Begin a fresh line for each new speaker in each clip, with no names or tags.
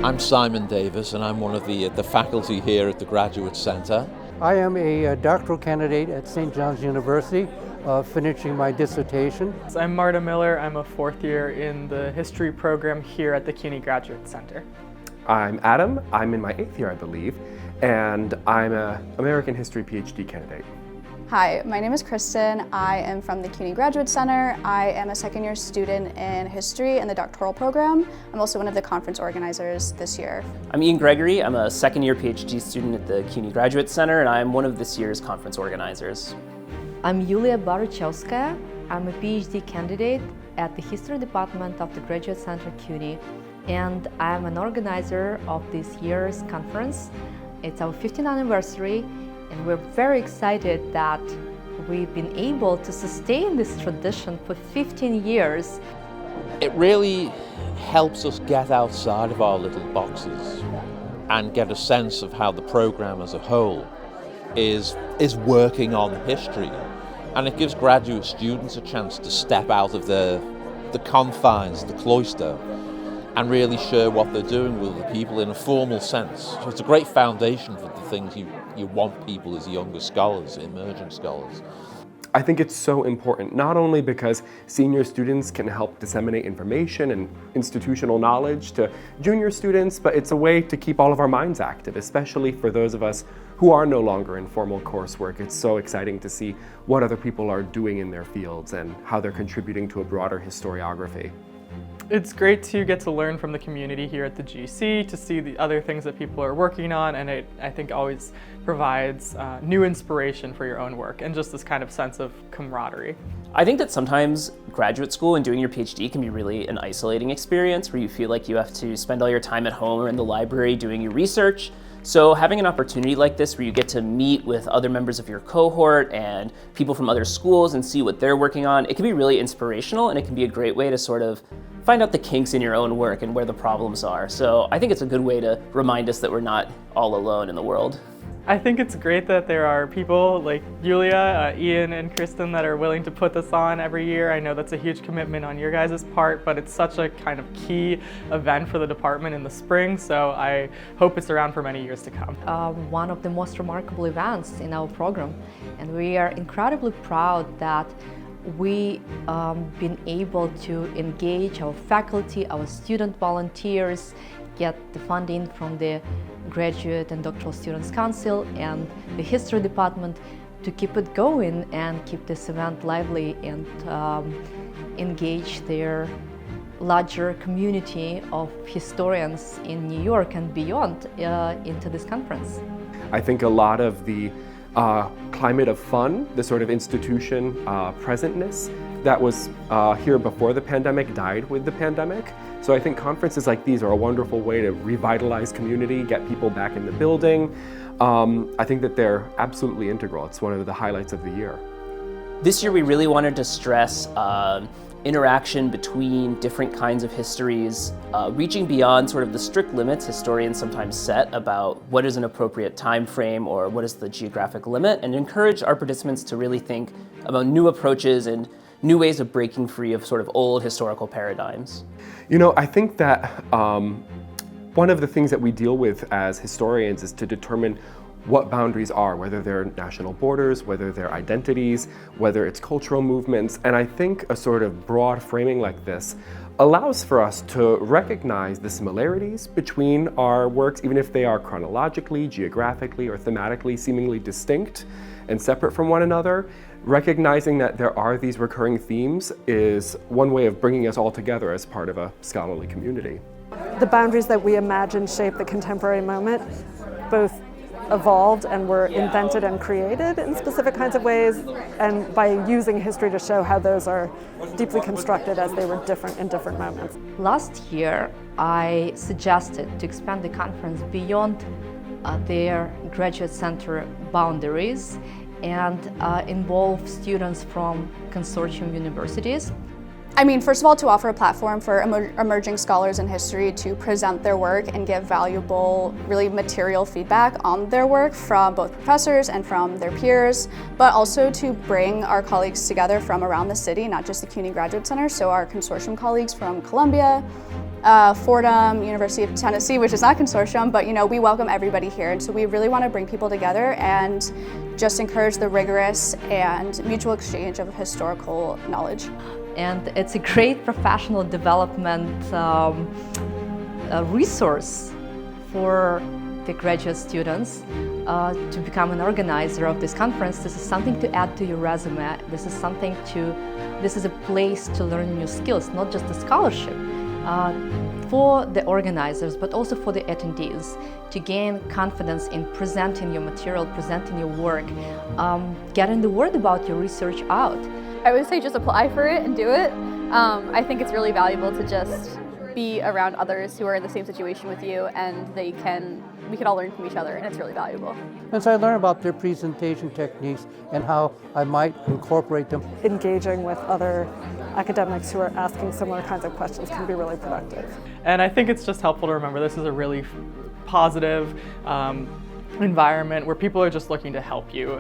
I'm Simon Davis, and I'm one of the faculty here at the Graduate Center.
I am a doctoral candidate at St. John's University, finishing my dissertation.
So I'm Marta Millar. I'm a fourth year in the history program here at the CUNY Graduate Center.
I'm Adam. I'm in my 8th year, I believe, and I'm an American history PhD candidate.
Hi, my name is Kristen. I am from the CUNY Graduate Center. I am a second-year student in history in the doctoral program. I'm also one of the conference organizers this year.
I'm Ian Gregory. I'm a second-year PhD student at the CUNY Graduate Center, and I'm one of this year's conference organizers.
I'm Yuliya Barycheuskaya. I'm a PhD candidate at the History Department of the Graduate Center CUNY, and I'm an organizer of this year's conference. It's our 15th anniversary, and we're very excited that we've been able to sustain this tradition for 15 years.
It really helps us get outside of our little boxes and get a sense of how the program as a whole is working on history. And it gives graduate students a chance to step out of the confines, the cloister, and really share what they're doing with the people in a formal sense. So it's a great foundation for the things you want people as younger scholars, emerging scholars.
I think it's so important, not only because senior students can help disseminate information and institutional knowledge to junior students, but it's a way to keep all of our minds active, especially for those of us who are no longer in formal coursework. It's so exciting to see what other people are doing in their fields and how they're contributing to a broader historiography.
It's great to get to learn from the community here at the GC, to see the other things that people are working on, and it, I think, always provides new inspiration for your own work and just this kind of sense of camaraderie.
I think that sometimes graduate school and doing your PhD can be really an isolating experience where you feel like you have to spend all your time at home or in the library doing your research. So having an opportunity like this where you get to meet with other members of your cohort and people from other schools and see what they're working on, it can be really inspirational, and it can be a great way to sort of find out the kinks in your own work and where the problems are. So I think it's a good way to remind us that we're not all alone in the world.
I think it's great that there are people like Yuliya, Ian, and Kristen that are willing to put this on every year. I know that's a huge commitment on your guys' part, but it's such a kind of key event for the department in the spring, so I hope it's around for many years to come.
One of the most remarkable events in our program, and we are incredibly proud that we been able to engage our faculty, our student volunteers, get the funding from the Graduate and Doctoral Students Council and the History Department to keep it going and keep this event lively and engage their larger community of historians in New York and beyond into this conference.
I think a lot of the climate of fun, the sort of institution presentness that was here before the pandemic died with the pandemic. So I think conferences like these are a wonderful way to revitalize community, get people back in the building. I think that they're absolutely integral. It's one of the highlights of the year.
This year we really wanted to stress interaction between different kinds of histories, reaching beyond sort of the strict limits historians sometimes set about what is an appropriate time frame or what is the geographic limit, and encourage our participants to really think about new approaches and new ways of breaking free of sort of old historical paradigms.
You know, I think that one of the things that we deal with as historians is to determine what boundaries are, whether they're national borders, whether they're identities, whether it's cultural movements. And I think a sort of broad framing like this allows for us to recognize the similarities between our works, even if they are chronologically, geographically, or thematically seemingly distinct and separate from one another. Recognizing that there are these recurring themes is one way of bringing us all together as part of a scholarly community.
The boundaries that we imagine shape the contemporary moment both evolved and were invented and created in specific kinds of ways, and by using history to show how those are deeply constructed as they were different in different moments.
Last year, I suggested to expand the conference beyond their graduate center boundaries and involve students from consortium universities.
I mean, first of all, to offer a platform for emerging scholars in history to present their work and give valuable, really material feedback on their work from both professors and from their peers, but also to bring our colleagues together from around the city, not just the CUNY Graduate Center, so our consortium colleagues from Columbia, Fordham, University of Tennessee, which is not consortium, but we welcome everybody here. And so we really want to bring people together and just encourage the rigorous and mutual exchange of historical knowledge.
And it's a great professional development resource for the graduate students to become an organizer of this conference. This is something to add to your resume. This is a place to learn new skills, not just a scholarship. For the organizers, but also for the attendees, to gain confidence in presenting your material, presenting your work, getting the word about your research out.
I would say just apply for it and do it. I think it's really valuable to just be around others who are in the same situation with you, and we can all learn from each other, and it's really valuable.
And so I learn about their presentation techniques and how I might incorporate them.
Engaging with other academics who are asking similar kinds of questions can be really productive.
And I think it's just helpful to remember this is a really positive environment where people are just looking to help you.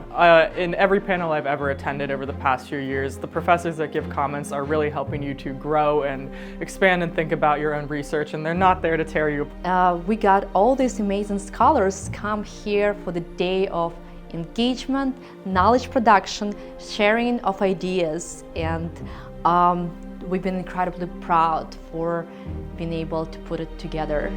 In every panel I've ever attended over the past few years, the professors that give comments are really helping you to grow and expand and think about your own research, and they're not there to tear you.
We got all these amazing scholars come here for the day of engagement, knowledge production, sharing of ideas, and we've been incredibly proud for being able to put it together.